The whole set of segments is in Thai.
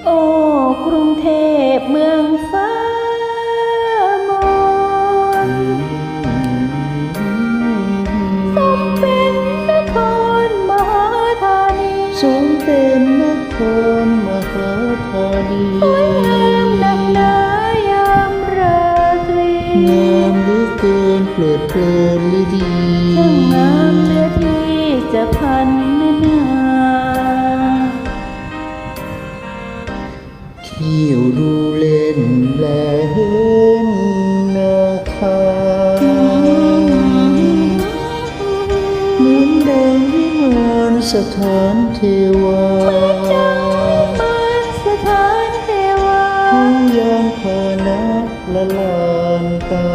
โอ้กรุงเทพเมืองฟ้าสมเป็นนครมหาธานีสมเป็นนครมหาธานีสวยงามนักหนายามราตรีงามเหลือเกินเพลิดเพลินฤดีช่างงามเหลือที่จะพันนาเที่ยวดูเล่นและเห็นนาคาเหมือนดังวิมานสถานเทวาสถานเทวาผู้ยามพานะละลานตา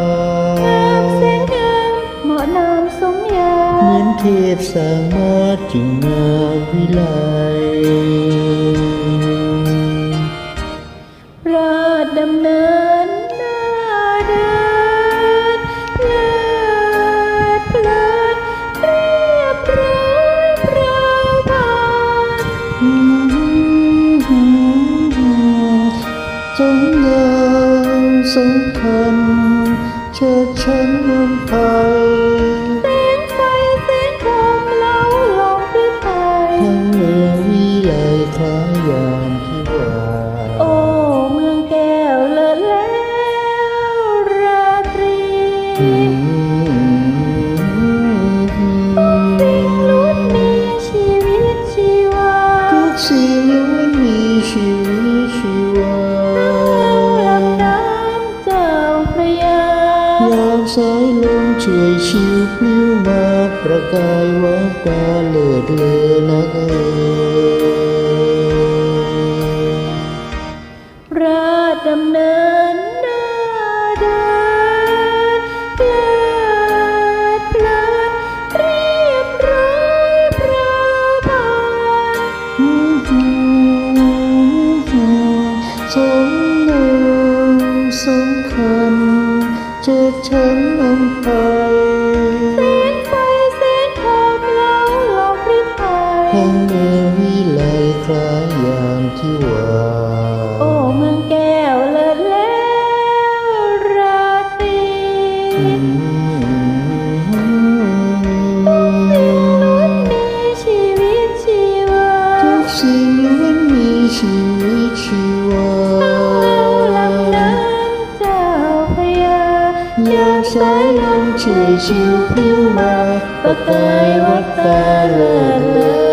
งามแสนงามเหมาะนามสมญาเหมือนเทพสามารถจึงนาวิไลราชดำเนินหน้าเดินเลิศเพลินเรียบร้อยพราวพานจงงามสำคัญเชิดฉันนำไปแสงไฟแสงทองเล้าลองด้วยไทยทั้งเมืองวิไลคล้ายยามที่ว่าโอ้เมืองแก้วเลิศแล้วราตรีทุกสิ่งล้วนมีชีวิตชีวาทุกสิ่งล้วนมีชีวิตชีวาลำน้ำเจ้าพระยายามสายลมเฉยชิวพลิ้วมาประกายวับตาเลิศเลอนักราชดำเนินหน้าเดินเพลิดเพลินเรียบร้อยพราวพานสมงามสำคัญเจิดฉันนำไปแสงไฟแสงทองเล้าลองด้วยไทยทั้งเมืองวิไลคล้ายยามที่ว่าโอ้เมืองแก้วเลิศแล้วราตรีทุกสิ่งล้วนมีชีวิตชีวาทุกสิ่งล้วนมีชีวิตชีวาลำน้ำเจ้าพระยายามสายลมเฉยชิวพลิ้วมาประกายวับตาเลิศเลอ